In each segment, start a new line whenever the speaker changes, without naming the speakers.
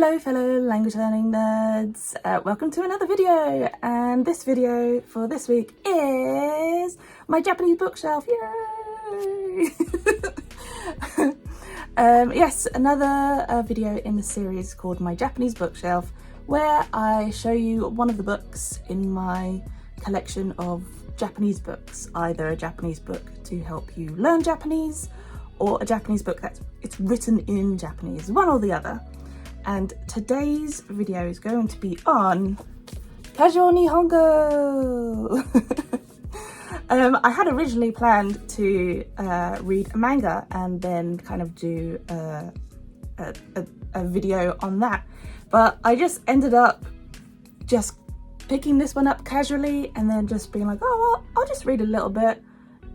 Hello fellow language learning nerds, welcome to another video, and this video for this week is my Japanese bookshelf, yay! Yes, another video in the series called My Japanese Bookshelf, where I show you one of the books in my collection of Japanese books, either a Japanese book to help you learn Japanese or a Japanese book it's written in Japanese, one or the other. And today's video is going to be on Casual Nihongo. I had originally planned to read a manga and then kind of do a video on that, but I just ended up just picking this one up casually and then just being like, oh well, I'll just read a little bit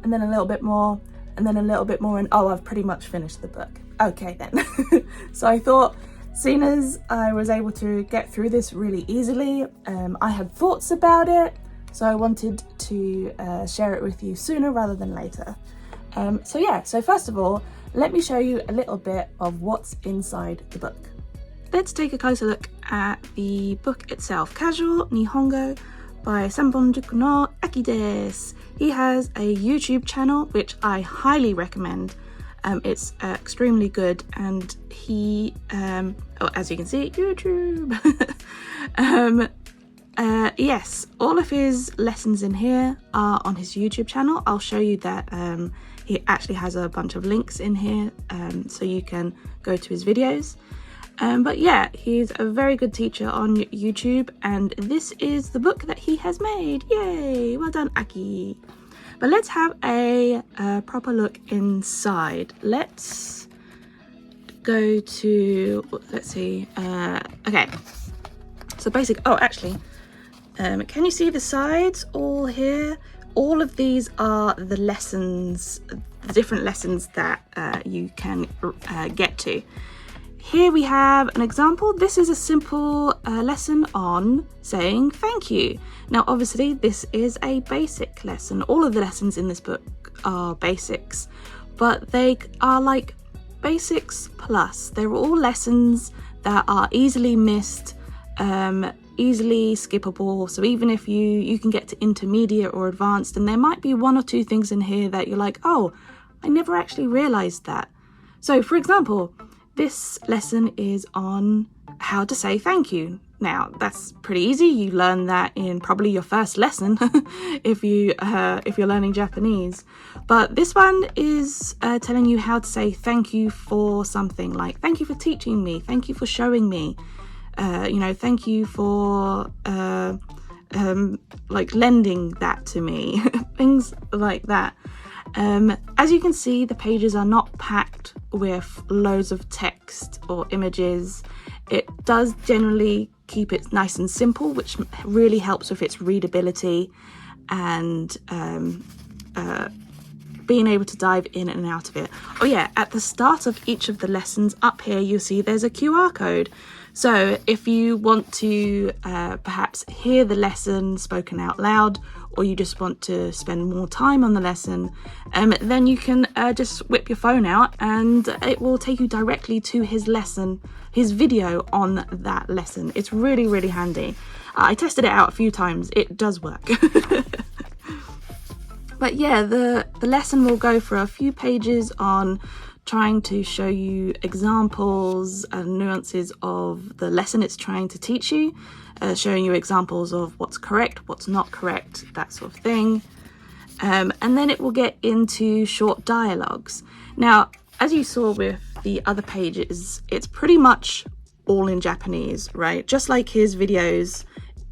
and then a little bit more and then a little bit more, and oh, I've pretty much finished the book. Okay then. So I thought, seeing as I was able to get through this really easily, I had thoughts about it, so I wanted to share it with you sooner rather than later. So first of all, let me show you a little bit of what's inside the book. Let's take a closer look at the book itself. Casual Nihongo by Sanbonjuku no Aki desu. He has a YouTube channel which I highly recommend. It's extremely good, and he, as you can see, YouTube. Yes, all of his lessons in here are on his YouTube channel. I'll show you that he actually has a bunch of links in here, so you can go to his videos. But yeah, he's a very good teacher on YouTube, and this is the book that he has made. Yay! Well done, Aki. But let's have a proper look inside. Let's go to, let's see, okay. So actually, can you see the sides all here? All of these are the lessons, the different lessons that you can get to. Here we have an example. This is a simple lesson on saying thank you. Now, obviously, this is a basic lesson. All of the lessons in this book are basics, but they are like basics plus. They're all lessons that are easily missed, easily skippable. So even if you can get to intermediate or advanced, and there might be one or two things in here that you're like, oh, I never actually realized that. So for example, this lesson is on how to say thank you. Now, that's pretty easy. You learn that in probably your first lesson if you're learning Japanese. But this one is telling you how to say thank you for something, like thank you for teaching me, thank you for showing me, thank you for like lending that to me, things like that. As you can see, the pages are not packed with loads of text or images. It does generally keep it nice and simple, which really helps with its readability and being able to dive in and out of it. Oh yeah, at the start of each of the lessons up here, you'll see there's a QR code. So if you want to perhaps hear the lesson spoken out loud, or you just want to spend more time on the lesson, then you can just whip your phone out and it will take you directly to his lesson, his video on that lesson. It's really, really handy. I tested it out a few times. It does work. But yeah, the lesson will go for a few pages on trying to show you examples and nuances of the lesson it's trying to teach you, showing you examples of what's correct, what's not correct, that sort of thing. And then it will get into short dialogues. Now, as you saw with the other pages, it's pretty much all in Japanese, right? Just like his videos,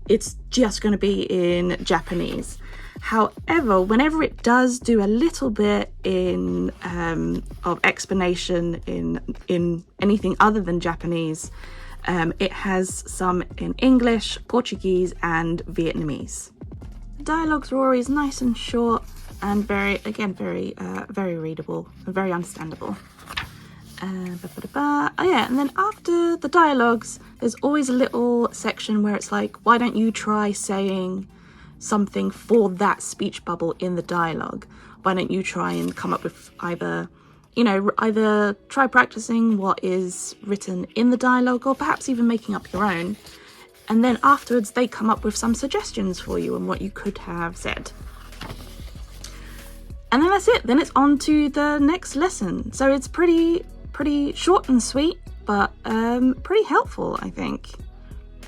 it's just going to be in Japanese. However, whenever it does do a little bit of explanation in anything other than Japanese, it has some in English, Portuguese and Vietnamese. The dialogues are always nice and short and very readable and very understandable. Oh yeah, and then after the dialogues, there's always a little section where it's like, why don't you try saying something for that speech bubble in the dialogue? Why don't you try and come up with either you know, either try practicing what is written in the dialogue or perhaps even making up your own. And then afterwards they come up with some suggestions for you on what you could have said. And then that's it. Then it's on to the next lesson. So it's pretty short and sweet, but pretty helpful, I think.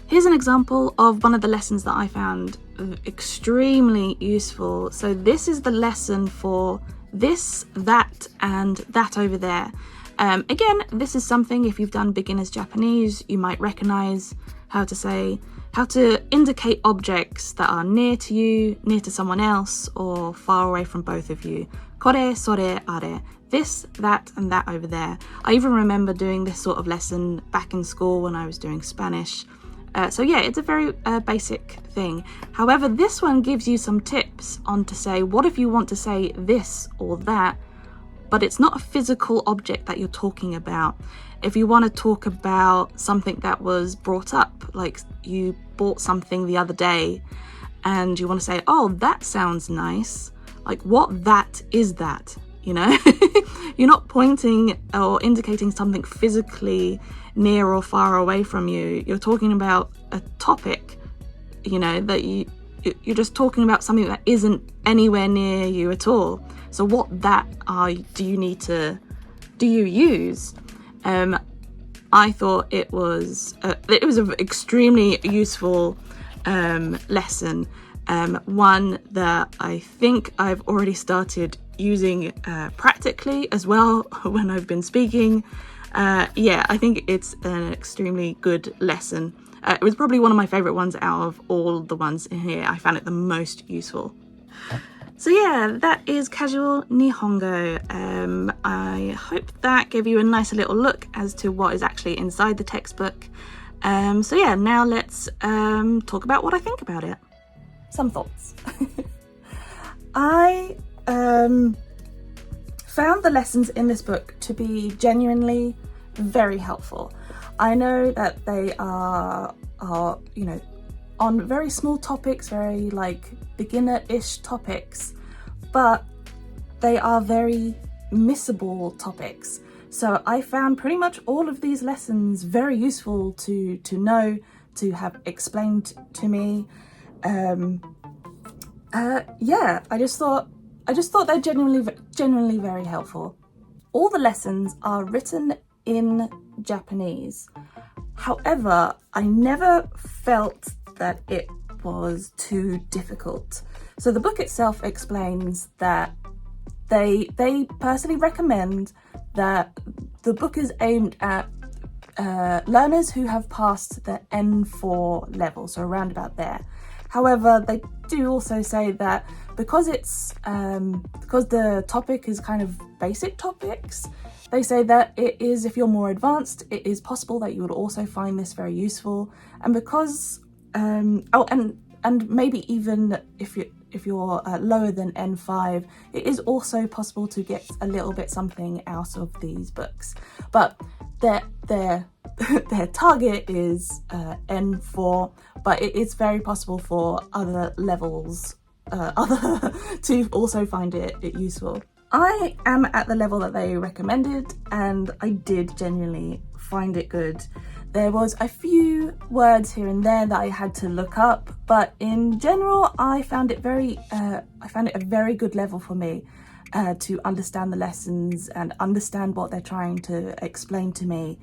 Here's an example of one of the lessons that I found extremely useful. So this is the lesson for this, that, and that over there. Again, this is something, if you've done beginner's Japanese, you might recognize how to indicate objects that are near to you, near to someone else, or far away from both of you. Kore, sore, are. This, that, and that over there. I even remember doing this sort of lesson back in school when I was doing Spanish. So yeah, it's a very basic thing. However, this one gives you some tips on to say, what if you want to say this or that, but it's not a physical object that you're talking about. If you want to talk about something that was brought up, like you bought something the other day and you want to say, oh, that sounds nice. Like, what that is that, you know? You're not pointing or indicating something physically near or far away from you. You're talking about a topic, you know, that you're just talking about something that isn't anywhere near you at all. So what that do you use? I thought it was an extremely useful lesson, one that I think I've already started using practically as well when I've been speaking. Yeah, I think it's an extremely good lesson. It was probably one of my favorite ones out of all the ones in here. I found it the most useful. So yeah, that is Casual Nihongo. I hope that gave you a nice little look as to what is actually inside the textbook. So yeah, now let's talk about what I think about it. Some thoughts. I found the lessons in this book to be genuinely very helpful. I know that they are you know, on very small topics, very like beginner-ish topics, but they are very missable topics. So I found pretty much all of these lessons very useful to know, to have explained to me. Yeah, I just thought they're genuinely very helpful. All the lessons are written in Japanese. However, I never felt that it was too difficult. So the book itself explains that they personally recommend that the book is aimed at learners who have passed the N4 level, so around about there. However, they do also say that because the topic is kind of basic topics, they say that it is, if you're more advanced, it is possible that you would also find this very useful. And because and maybe even if you're lower than N5, it is also possible to get a little bit something out of these books. But their target is N4, but it is very possible for other levels to also find it useful. I am at the level that they recommended, and I did genuinely find it good. There was a few words here and there that I had to look up, but in general, I found it a very good level for me to understand the lessons and understand what they're trying to explain to me.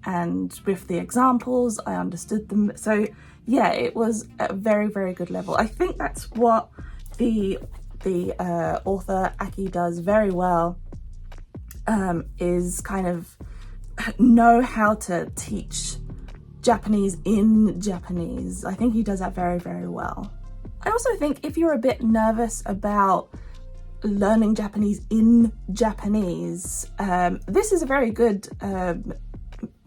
And with the examples, I understood them. So yeah, it was a very, very good level. I think that's what the author Aki does very well, is kind of know how to teach Japanese in Japanese. I think he does that very, very well. I also think if you're a bit nervous about learning Japanese in Japanese, this is a very good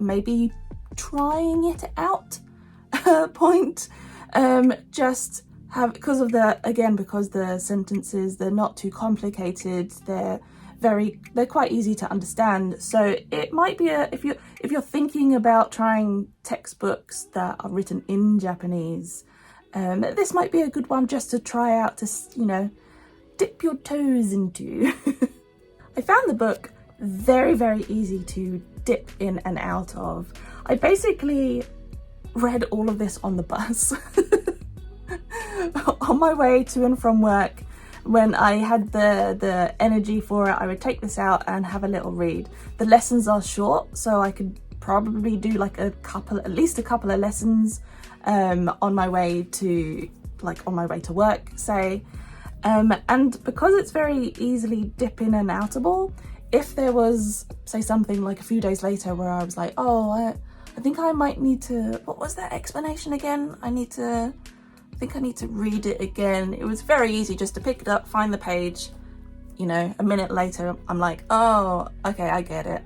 maybe trying it out point. Just have, because the sentences, they're not too complicated, they're quite easy to understand. So it might be if you're thinking about trying textbooks that are written in Japanese, this might be a good one just to try out, to, you know, dip your toes into. I found the book very, very easy to dip in and out of. I basically read all of this on the bus on my way to and from work. When I had the energy for it, I would take this out and have a little read. The lessons are short, so I could probably do like at least a couple of lessons on my way to work, say. And because it's very easily dip in and outable, if there was, say, something like a few days later where I was like, oh, I think I might need to, what was that explanation again? I think I need to read it again. It was very easy just to pick it up, find the page, you know, a minute later, I'm like, oh, okay, I get it.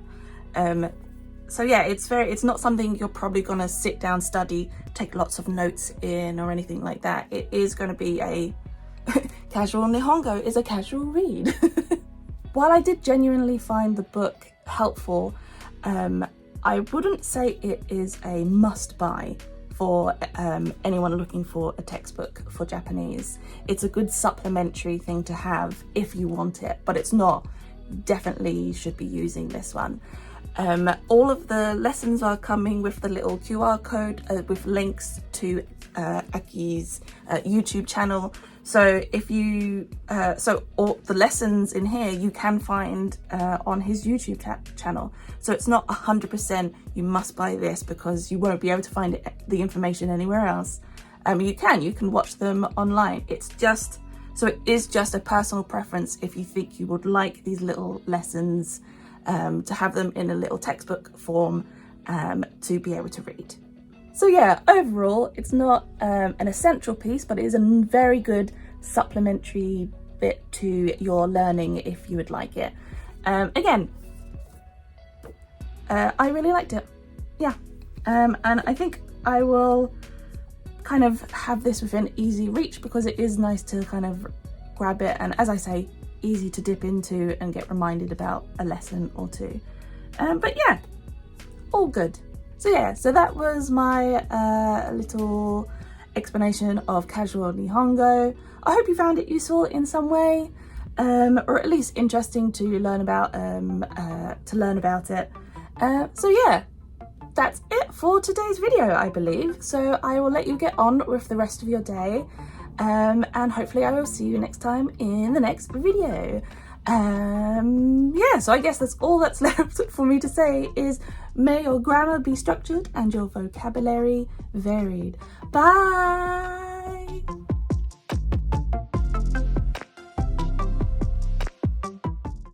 So yeah, it's not something you're probably gonna sit down, study, take lots of notes in or anything like that. It is gonna be a Casual Nihongo is a casual read. While I did genuinely find the book helpful, I wouldn't say it is a must-buy for anyone looking for a textbook for Japanese. It's a good supplementary thing to have if you want it, but it's not. Definitely should be using this one. All of the lessons are coming with the little QR code with links to Aki's YouTube channel. So if you, all the lessons in here you can find on his YouTube channel. So it's not 100% you must buy this because you won't be able to find the information anywhere else. You can watch them online. It is just a personal preference if you think you would like these little lessons to have them in a little textbook form to be able to read. So yeah, overall, it's not an essential piece, but it is a very good supplementary bit to your learning if you would like it. Again, I really liked it. Yeah, and I think I will kind of have this within easy reach because it is nice to kind of grab it, and as I say, easy to dip into and get reminded about a lesson or two. But yeah, all good. So yeah, so that was my little explanation of Casual Nihongo. I hope you found it useful in some way, or at least interesting to learn about it. So yeah, that's it for today's video, I believe. So I will let you get on with the rest of your day, and hopefully I will see you next time in the next video. Yeah, so I guess that's all that's left for me to say is may your grammar be structured and your vocabulary varied. Bye!